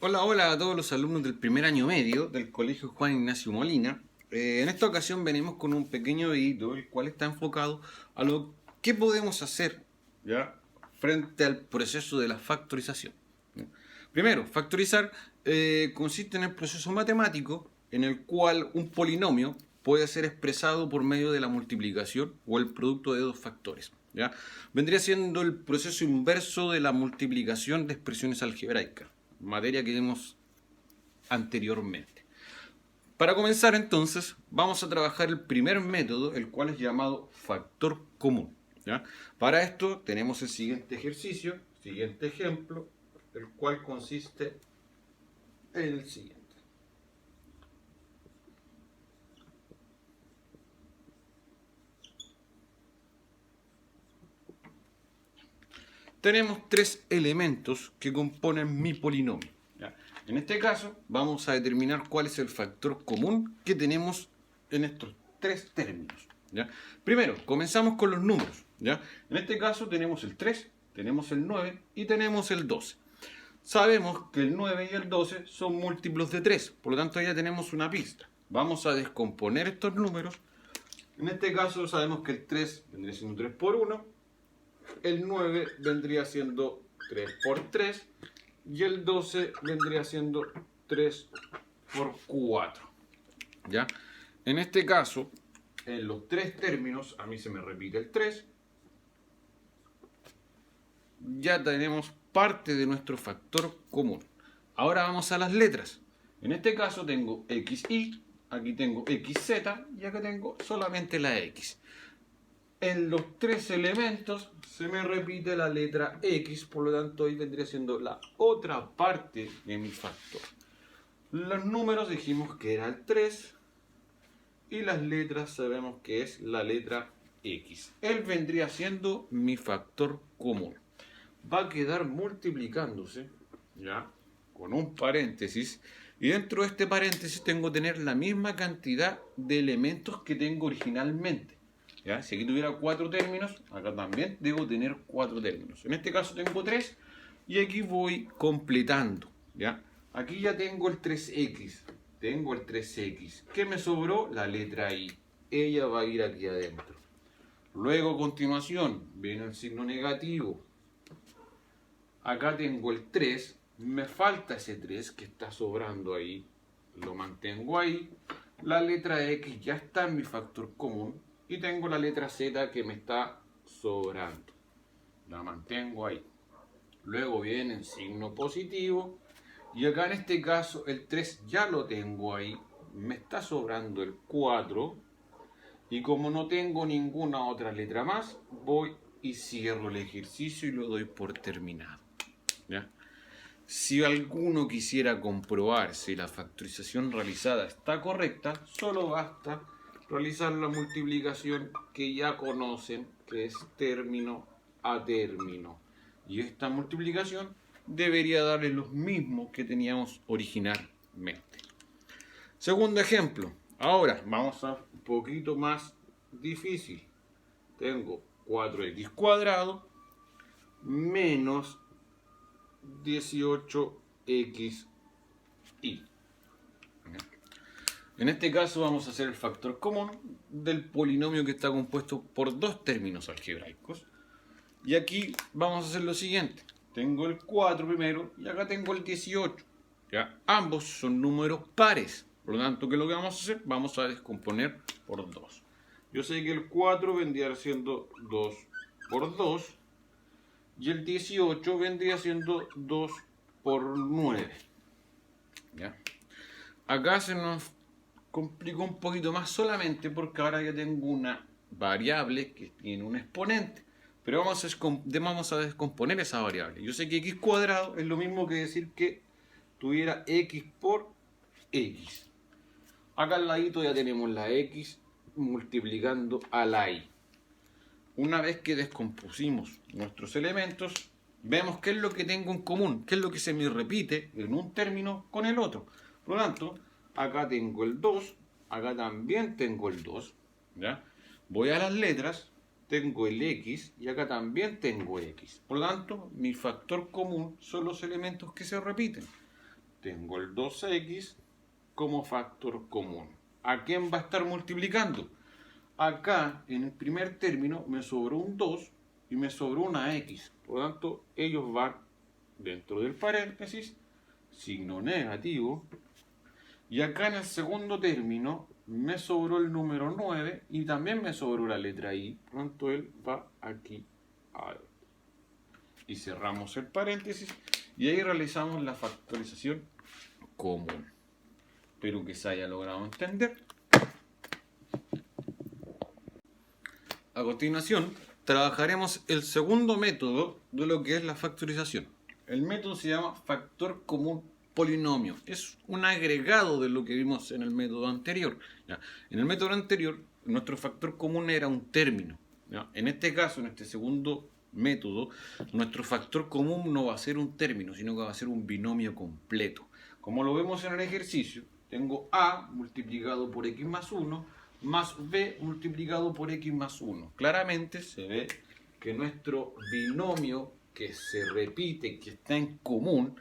Hola a todos los alumnos del primer año medio del Colegio Juan Ignacio Molina. En esta ocasión venimos con un pequeño video el cual está enfocado a lo que podemos hacer, ¿ya?, frente al proceso de la factorización. ¿Ya? Primero, factorizar consiste en el proceso matemático en el cual un polinomio puede ser expresado por medio de la multiplicación o el producto de dos factores. ¿Ya? Vendría siendo el proceso inverso de la multiplicación de expresiones algebraicas, materia que vimos anteriormente. Para comenzar entonces, vamos a trabajar el primer método, el cual es llamado factor común. ¿Ya? Para esto tenemos el siguiente ejercicio, siguiente ejemplo, el cual consiste en el siguiente. Tenemos tres elementos que componen mi polinomio. ¿Ya? En este caso, vamos a determinar cuál es el factor común que tenemos en estos tres términos. ¿Ya? Primero, comenzamos con los números. ¿Ya? En este caso tenemos el 3, tenemos el 9 y tenemos el 12. Sabemos que el 9 y el 12 son múltiplos de 3, por lo tanto ya tenemos una pista. Vamos a descomponer estos números. En este caso sabemos que el 3 vendría siendo 3 por 1, el 9 vendría siendo 3 por 3 y el 12 vendría siendo 3 por 4. ¿Ya? En este caso, en los tres términos, a mí se me repite el 3. Ya tenemos parte de nuestro factor común. Ahora vamos a las letras. En este caso tengo XY, aquí tengo XZ y acá tengo solamente la X. En los tres elementos se me repite la letra X, por lo tanto ahí vendría siendo la otra parte de mi factor. Los números dijimos que era el 3 y las letras sabemos que es la letra X. Él vendría siendo mi factor común. Va a quedar multiplicándose, ¿ya?, con un paréntesis, y dentro de este paréntesis tengo que tener la misma cantidad de elementos que tengo originalmente. ¿Ya? Si aquí tuviera 4 términos, acá también debo tener 4 términos. En este caso tengo 3 y aquí voy completando. ¿Ya? Aquí ya tengo el 3x, tengo el 3x. ¿Qué me sobró? La letra I. Ella va a ir aquí adentro. Luego a continuación viene el signo negativo. Acá tengo el 3, me falta ese 3 que está sobrando ahí, lo mantengo ahí. La letra X ya está en mi factor común y tengo la letra Z que me está sobrando, la mantengo ahí. Luego viene el signo positivo y acá en este caso el 3 ya lo tengo ahí, me está sobrando el 4 y como no tengo ninguna otra letra más, voy y cierro el ejercicio y lo doy por terminado. ¿Ya? Si alguno quisiera comprobar si la factorización realizada está correcta, solo basta realizar la multiplicación que ya conocen, que es término a término. Y esta multiplicación debería darle los mismos que teníamos originalmente. Segundo ejemplo. Ahora vamos a un poquito más difícil. Tengo 4x cuadrado menos 18xy. En este caso vamos a hacer el factor común del polinomio que está compuesto por dos términos algebraicos. Y aquí vamos a hacer lo siguiente. Tengo el 4 primero y acá tengo el 18. ¿Ya? Ambos son números pares. Por lo tanto, ¿qué es lo que vamos a hacer? Vamos a descomponer por 2. Yo sé que el 4 vendría siendo 2 por 2. Y el 18 vendría siendo 2 por 9. ¿Ya? Acá se nos complicó un poquito más solamente porque ahora ya tengo una variable que tiene un exponente. Pero vamos a descomponer esa variable. Yo sé que x cuadrado es lo mismo que decir que tuviera x por x. Acá al ladito ya tenemos la x multiplicando a la y. Una vez que descompusimos nuestros elementos, vemos qué es lo que tengo en común, qué es lo que se me repite en un término con el otro. Por lo tanto, acá tengo el 2, acá también tengo el 2. ¿Ya? Voy a las letras, tengo el x y acá también tengo x. Por lo tanto, mi factor común son los elementos que se repiten. tengo el 2x como factor común. ¿A quién va a estar multiplicando? Acá, en el primer término, me sobró un 2 y me sobró una x. Por lo tanto, ellos van dentro del paréntesis, signo negativo. Y acá en el segundo término me sobró el número 9 y también me sobró la letra i. Por lo tanto, él va aquí adentro. Y cerramos el paréntesis y ahí realizamos la factorización común. Espero que se haya logrado entender. A continuación, trabajaremos el segundo método de lo que es la factorización. El método se llama factor común polinomio. Es un agregado de lo que vimos en el método anterior. ¿Ya? En el método anterior, nuestro factor común era un término. ¿Ya? En este caso, en este segundo método, nuestro factor común no va a ser un término, sino que va a ser un binomio completo. Como lo vemos en el ejercicio, tengo a multiplicado por x más 1 más b multiplicado por x más 1. Claramente se ve que nuestro binomio que se repite, que está en común,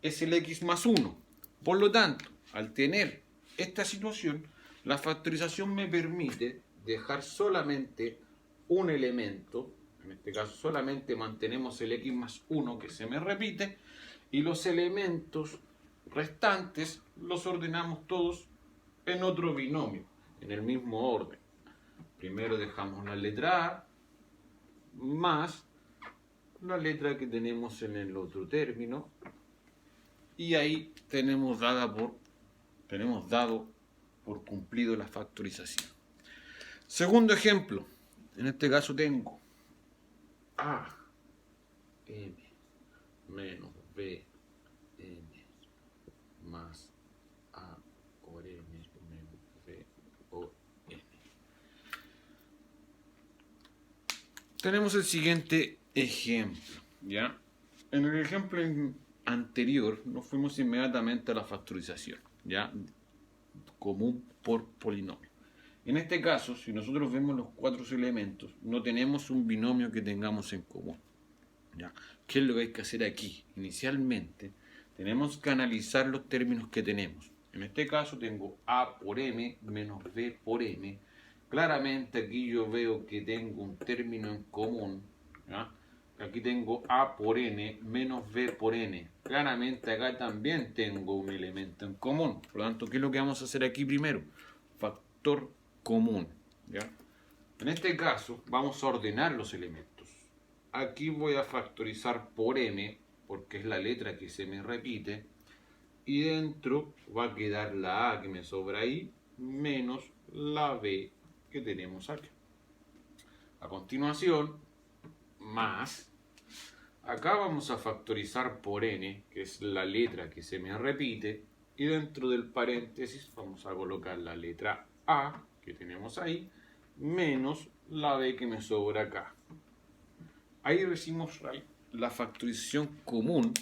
es el x más 1. Por lo tanto, al tener esta situación, la factorización me permite dejar solamente un elemento. En este caso solamente mantenemos el x más 1 que se me repite, y los elementos restantes los ordenamos todos en otro binomio, en el mismo orden. Primero dejamos la letra a más la letra que tenemos en el otro término, y ahí tenemos dado por cumplido la factorización. Segundo ejemplo, en este caso tengo a m menos b m más a por m menos b por m. Tenemos el siguiente ejemplo, ¿ya? En el ejemplo anterior nos fuimos inmediatamente a la factorización, ¿ya? Común por polinomio. En este caso, si nosotros vemos los cuatro elementos, no tenemos un binomio que tengamos en común, ¿ya? ¿Qué es lo que hay que hacer aquí? Inicialmente, tenemos que analizar los términos que tenemos. En este caso tengo a por m menos b por m. Claramente aquí yo veo que tengo un término en común, ¿ya? Aquí tengo a por n menos b por n. Claramente acá también tengo un elemento en común. Por lo tanto, ¿qué es lo que vamos a hacer aquí primero? Factor común, ¿ya? En este caso vamos a ordenar los elementos. Aquí voy a factorizar por m, porque es la letra que se me repite, y dentro va a quedar la a que me sobra ahí, menos la b que tenemos aquí. A continuación, más, acá vamos a factorizar por n, que es la letra que se me repite, y dentro del paréntesis vamos a colocar la letra a que tenemos ahí, menos la b que me sobra acá. Ahí recibimos la factorización común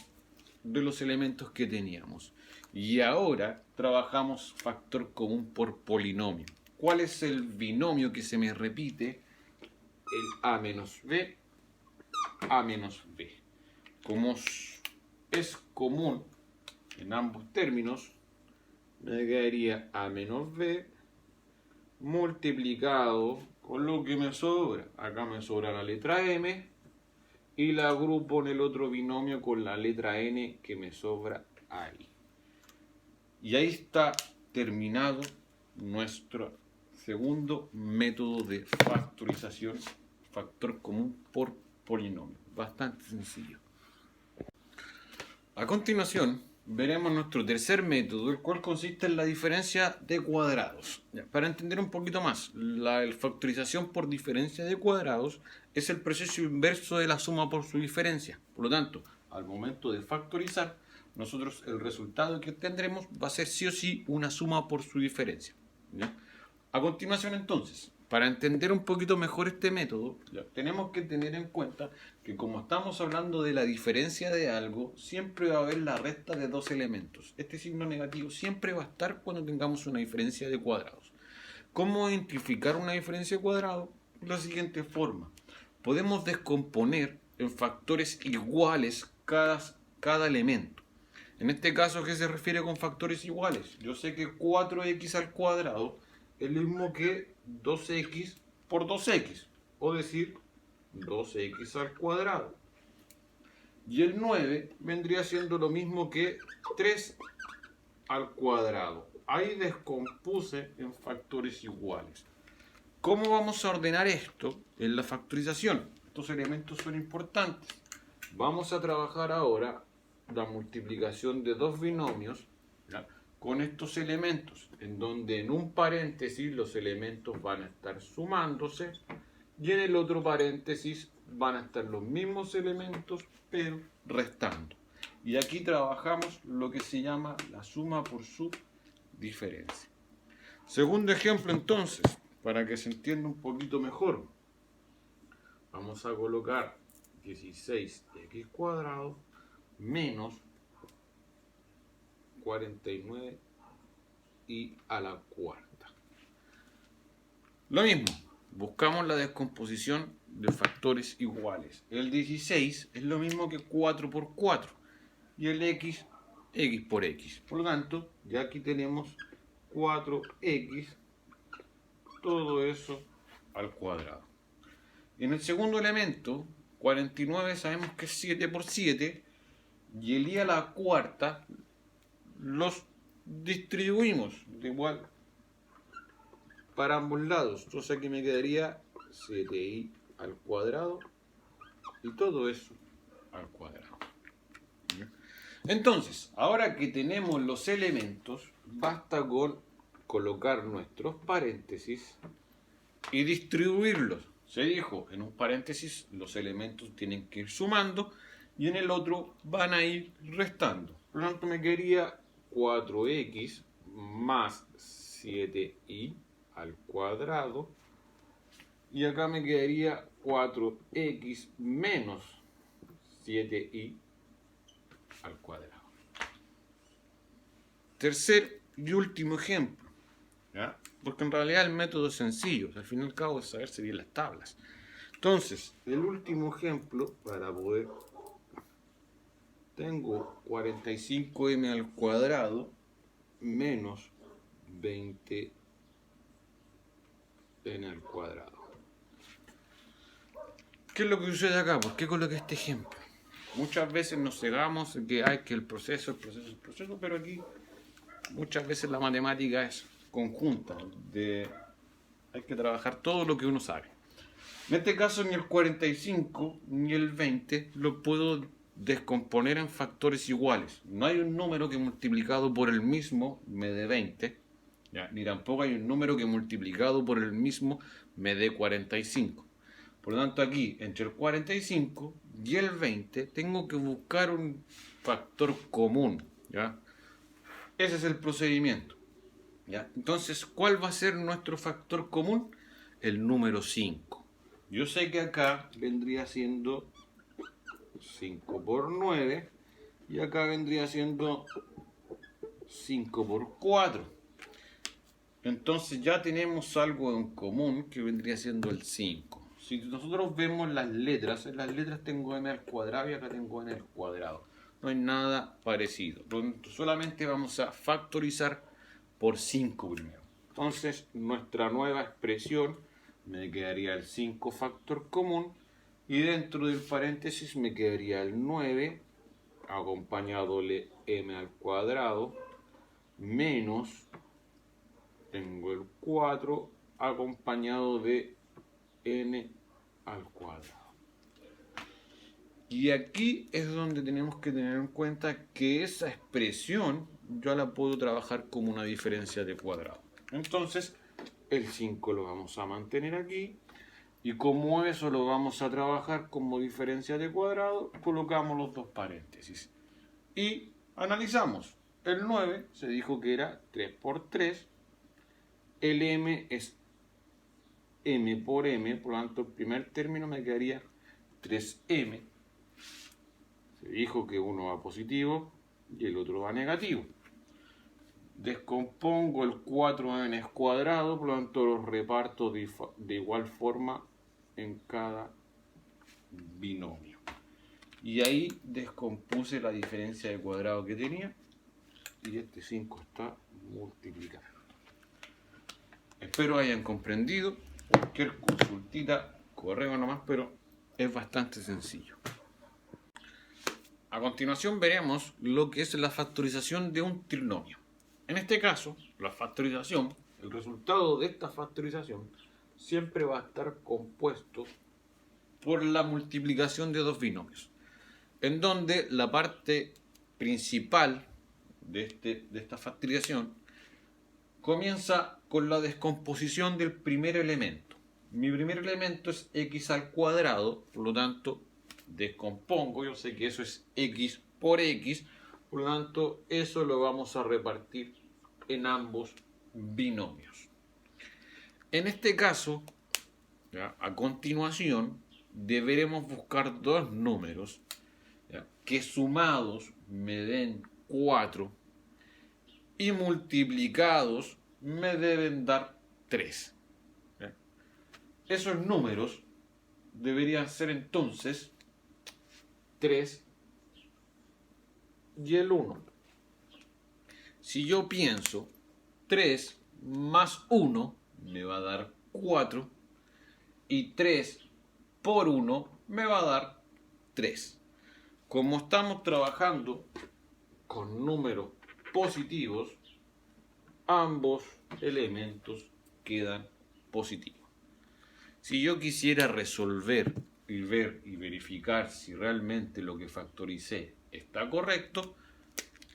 de los elementos que teníamos. Y ahora trabajamos factor común por polinomio. ¿Cuál es el binomio que se me repite? El a menos b, a menos b. Como es común en ambos términos, me quedaría a menos b multiplicado con lo que me sobra. Acá me sobra la letra m y la agrupo en el otro binomio con la letra n que me sobra ahí. Y ahí está terminado nuestro segundo método de factorización, factor común por polinomio. Bastante sencillo. A continuación, veremos nuestro tercer método, el cual consiste en la diferencia de cuadrados. Para entender un poquito más, la factorización por diferencia de cuadrados es el proceso inverso de la suma por su diferencia. Por lo tanto, al momento de factorizar, nosotros el resultado que tendremos va a ser sí o sí una suma por su diferencia, ¿ya? A continuación, entonces, para entender un poquito mejor este método, tenemos que tener en cuenta que como estamos hablando de la diferencia de algo, siempre va a haber la resta de dos elementos. Este signo negativo siempre va a estar cuando tengamos una diferencia de cuadrados. ¿Cómo identificar una diferencia de cuadrados? De la siguiente forma. Podemos descomponer en factores iguales cada elemento. En este caso, ¿qué se refiere con factores iguales? Yo sé que 4x al cuadrado es lo mismo que 2x por 2x, o decir 2x al cuadrado. Y el 9 vendría siendo lo mismo que 3 al cuadrado. Ahí descompuse en factores iguales. ¿Cómo vamos a ordenar esto en la factorización? Estos elementos son importantes. Vamos a trabajar ahora la multiplicación de dos binomios, ¿ya?, con estos elementos, en donde en un paréntesis los elementos van a estar sumándose y en el otro paréntesis van a estar los mismos elementos pero restando. Y aquí trabajamos lo que se llama la suma por su diferencia. Segundo ejemplo entonces, para que se entienda un poquito mejor, vamos a colocar 16x cuadrado menos 49 y a la cuarta. Lo mismo, buscamos la descomposición de factores iguales. El 16 es lo mismo que 4 por 4 y el x por x. Por lo tanto, ya aquí tenemos 4x, todo eso al cuadrado. En el segundo elemento, 49 sabemos que es 7 por 7 y el i a la cuarta los distribuimos de igual para ambos lados. Entonces aquí me quedaría 7i al cuadrado y todo eso al cuadrado. Entonces, ahora que tenemos los elementos, basta con colocar nuestros paréntesis y distribuirlos. Se dijo, en un paréntesis los elementos tienen que ir sumando y en el otro van a ir restando. Por lo tanto, me quedaría 4x más 7i al cuadrado y acá me quedaría 4x menos 7i al cuadrado. Tercer y último ejemplo, ¿ya?, porque en realidad el método es sencillo, al fin y al cabo es saberse bien las tablas. Entonces, el último ejemplo para poder, tengo 45m al cuadrado menos 20n al cuadrado. ¿Qué es lo que sucede acá? ¿Por qué coloqué este ejemplo? Muchas veces nos cegamos en que hay que el proceso, pero aquí muchas veces la matemática es conjunta, hay que trabajar todo lo que uno sabe. En este caso ni el 45 ni el 20 lo puedo descomponer en factores iguales. No hay un número que multiplicado por el mismo me dé 20, ¿ya?, ni tampoco hay un número que multiplicado por el mismo me dé 45. Por lo tanto, aquí, entre el 45 y el 20, tengo que buscar un factor común, ¿ya? Ese es el procedimiento, ¿ya? Entonces, ¿cuál va a ser nuestro factor común? El número 5. Yo sé que acá vendría siendo 5 por 9 y acá vendría siendo 5 por 4. Entonces ya tenemos algo en común que vendría siendo el 5. Si nosotros vemos las letras, en las letras tengo n al cuadrado y acá tengo n al cuadrado. No hay nada parecido. Solamente vamos a factorizar por 5 primero. Entonces nuestra nueva expresión me quedaría el 5 factor común y dentro del paréntesis me quedaría el 9 acompañado de m al cuadrado menos, tengo el 4 acompañado de n al cuadrado. Y aquí es donde tenemos que tener en cuenta que esa expresión yo la puedo trabajar como una diferencia de cuadrado. Entonces el 5 lo vamos a mantener aquí y como eso lo vamos a trabajar como diferencia de cuadrado, colocamos los dos paréntesis y analizamos. El 9 se dijo que era 3 por 3, el m es m por m, por lo tanto el primer término me quedaría 3m. Se dijo que uno va positivo y el otro va negativo. Descompongo el 4n cuadrado, por lo tanto los reparto de igual forma en cada binomio. Y ahí descompuse la diferencia de cuadrado que tenía. Y este 5 está multiplicado. Espero hayan comprendido. Cualquier consultita, correo nomás, pero es bastante sencillo. A continuación veremos lo que es la factorización de un trinomio. En este caso, la factorización, el resultado de esta factorización, siempre va a estar compuesto por la multiplicación de dos binomios, en donde la parte principal de esta factorización comienza con la descomposición del primer elemento. Mi primer elemento es x al cuadrado, por lo tanto descompongo, yo sé que eso es x por x, por lo tanto eso lo vamos a repartir en ambos binomios. En este caso, ¿ya?, a continuación deberemos buscar dos números, ¿ya?, que sumados me den 4 y multiplicados me deben dar 3. ¿Ya? Esos números deberían ser entonces 3 y el 1. Si yo pienso, 3 más 1 me va a dar 4 y 3 por 1 me va a dar 3. Como estamos trabajando con números positivos, ambos elementos quedan positivos. Si yo quisiera resolver y ver y verificar si realmente lo que factoricé está correcto,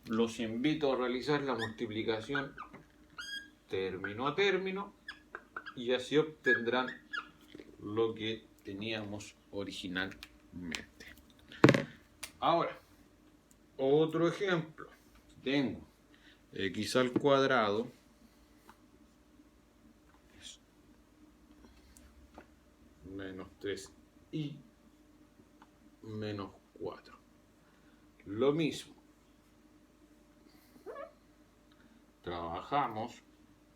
los invito a realizar la multiplicación término a término y así obtendrán lo que teníamos originalmente. Ahora, otro ejemplo. Tengo x al cuadrado menos 3y menos 4. Lo mismo. Trabajamos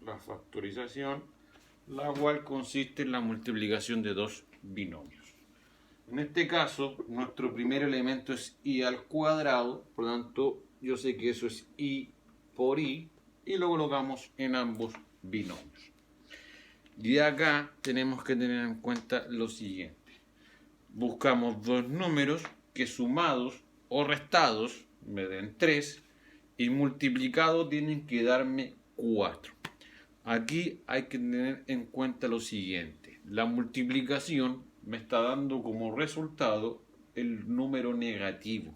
la factorización, la cual consiste en la multiplicación de dos binomios. En este caso, nuestro primer elemento es y al cuadrado, por lo tanto, yo sé que eso es y por y lo colocamos en ambos binomios. Y acá tenemos que tener en cuenta lo siguiente. Buscamos dos números que sumados o restados me den 3 y multiplicados tienen que darme 4. Aquí hay que tener en cuenta lo siguiente. La multiplicación me está dando como resultado el número negativo.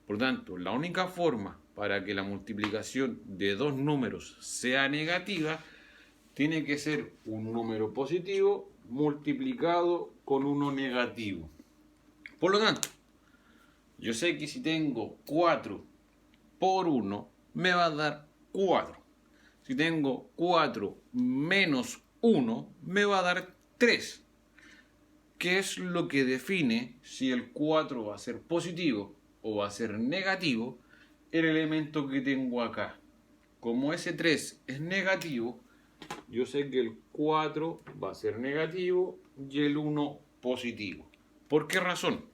Por tanto, la única forma para que la multiplicación de dos números sea negativa tiene que ser un número positivo multiplicado con uno negativo. Por lo tanto, yo sé que si tengo 4 por 1 me va a dar 4. Si tengo 4 menos 1 me va a dar 3. ¿Qué es lo que define si el 4 va a ser positivo o va a ser negativo? El elemento que tengo acá. Como ese 3 es negativo, yo sé que el 4 va a ser negativo y el 1 positivo. ¿Por qué razón?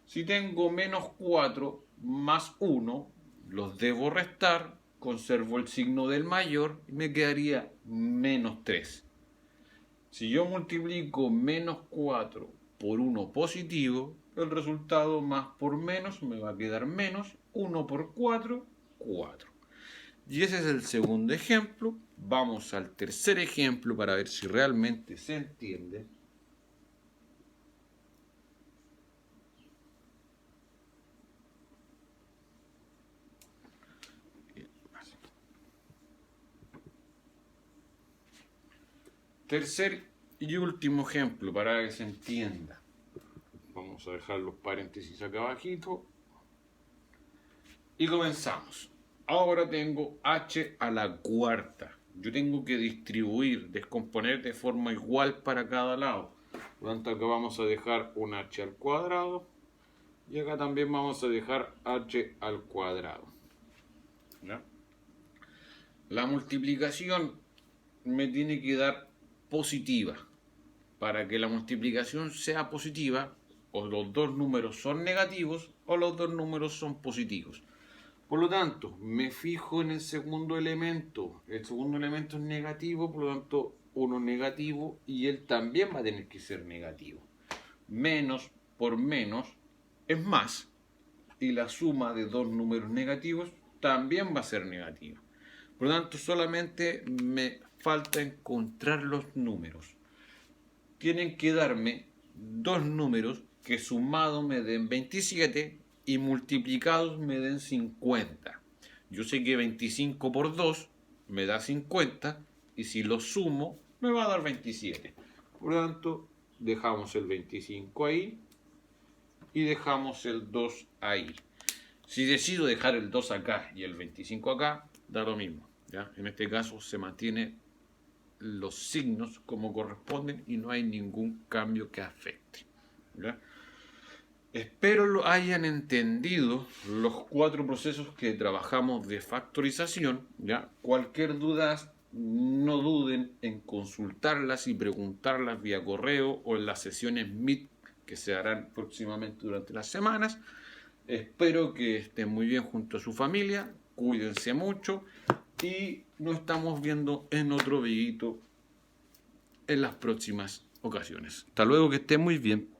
Si tengo menos 4 más 1, los debo restar, conservo el signo del mayor y me quedaría menos 3. Si yo multiplico menos 4 por 1 positivo, el resultado más por menos me va a quedar menos 1 por 4, 4. Y ese es el segundo ejemplo. Vamos al tercer ejemplo para ver si realmente se entiende. Tercer y último ejemplo para que se entienda. Vamos a dejar los paréntesis acá abajito. Y comenzamos. Ahora tengo h a la cuarta. Yo tengo que distribuir, descomponer de forma igual para cada lado. Por lo tanto, acá vamos a dejar un h al cuadrado. Y acá también vamos a dejar h al cuadrado. ¿Ya? La multiplicación me tiene que dar positiva. Para que la multiplicación sea positiva, o los dos números son negativos o los dos números son positivos. Por lo tanto, me fijo en el segundo elemento. El segundo elemento es negativo, por lo tanto, uno negativo y él también va a tener que ser negativo. Menos por menos es más. Y la suma de dos números negativos también va a ser negativa. Por lo tanto, solamente me falta encontrar los números. Tienen que darme dos números que sumados me den 27 y multiplicados me den 50. Yo sé que 25 por 2 me da 50 y si lo sumo me va a dar 27. Por lo tanto, dejamos el 25 ahí y dejamos el 2 ahí. Si decido dejar el 2 acá y el 25 acá, da lo mismo, ¿ya? En este caso se mantiene los signos como corresponden y no hay ningún cambio que afecte, ¿ya? Espero lo hayan entendido los 4 procesos que trabajamos de factorización, ¿ya? Cualquier duda, no duden en consultarlas y preguntarlas vía correo o en las sesiones Meet que se harán próximamente durante las semanas. Espero que estén muy bien junto a su familia, cuídense mucho y nos estamos viendo en otro videito en las próximas ocasiones. Hasta luego, que estén muy bien.